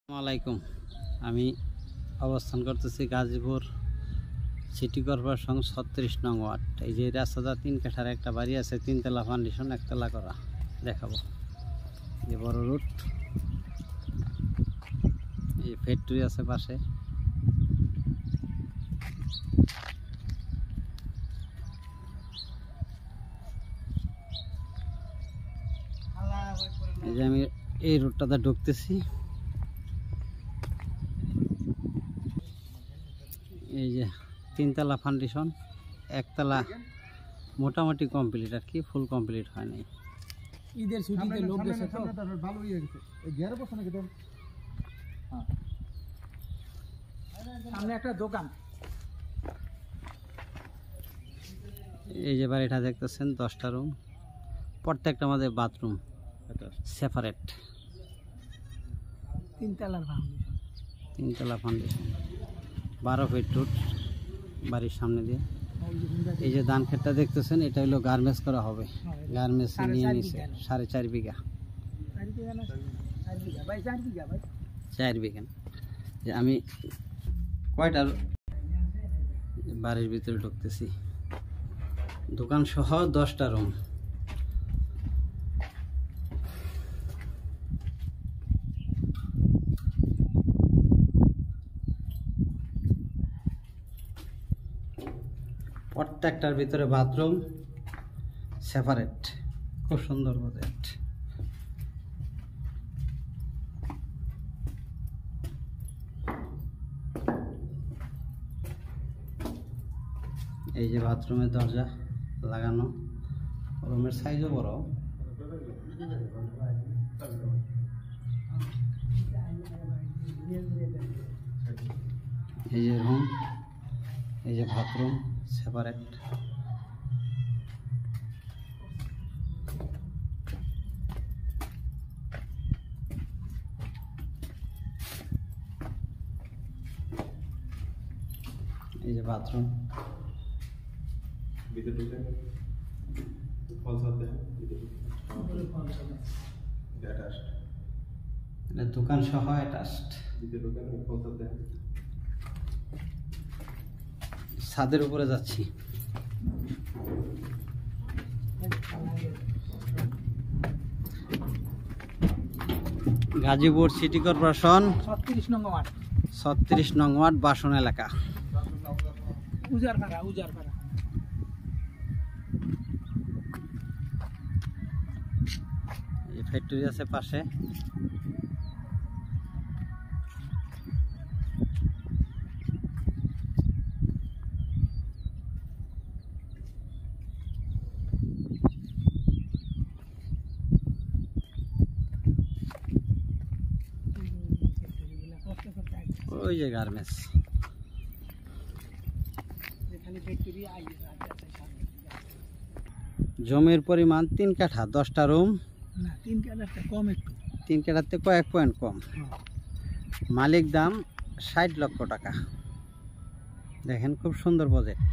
আসসালামাইকুম। আমি অবস্থান করতেছি গাজীপুর সিটি কর্পোরেশন 36 নং ওয়ার্ড। এই যে রাস্তাটা 3 কাঠার একটা বাড়ি আছে, 3 তলা ফাউন্ডেশন, 1 তলা করা। দেখাবো এই বড় রুট, এই ফ্যাক্টরি আছে পাশে। এই যে আমি এই রুটটাতে ঢুকতেছি। এই যে 3 তলা ফাউন্ডেশন, 1 তলা মোটামুটি কমপ্লিট, আর কি ফুল কমপ্লিট হয় নাই। ঈদের ছুটিতে লোক গেছে তো ভালো হয়ে গেছে। এই গিয়ার বসে নাকি তোর? হ্যাঁ, সামনে একটা দোকান। এই যে বাড়িটা দেখতেছেন 10টা রুম, প্রত্যেকটা আমাদের বাথরুম সেপারেট। 3 তলার ফাউন্ডেশন, 3 তলা ফাউন্ডেশন, 12 ফিট রুট বাড়ির সামনে দিয়ে। এই যে ধান ক্ষেতটা দেখতেছেন, এটা হলো গার্মেন্টস করা হবে। গার্মেন্টস নিয়ে নিছে 4.5 বিঘা। 4 বিঘা। যে আমি কয়টা বাড়ির ভিতরে ঢুকতেছি, দোকান সহ 10টা রুম। প্রত্যেকটার ভিতরে বাথরুম সেপারেট, খুব সুন্দর বাজেট। এই যে বাথরুমের দরজা লাগানো, রুমের সাইজও বড়। এই যে রুম, এই যে বাথরুম সেপারেট। এই যে বাথরুম, দোকান সহ অ্যাটাচড। ছাদের উপরে যাচ্ছি। গাজীপুর সিটি কর্পোরেশন 36 নং ওয়ার্ড, 36 নং ওয়ার্ড বাসন এলাকা। উজারপাড়া। এই ফ্যাক্টরি আছে পাশে। ওই যে গার্মেন্টস। জমির পরিমাণ 3 কাঠা, 10টা রুম। না, 3 কাঠার কম একটু। 3 কাঠাতে কয়েক পয়েন্ট কম। মালিক দাম 60 লক্ষ টাকা। দেখেন খুব সুন্দর বাজেট।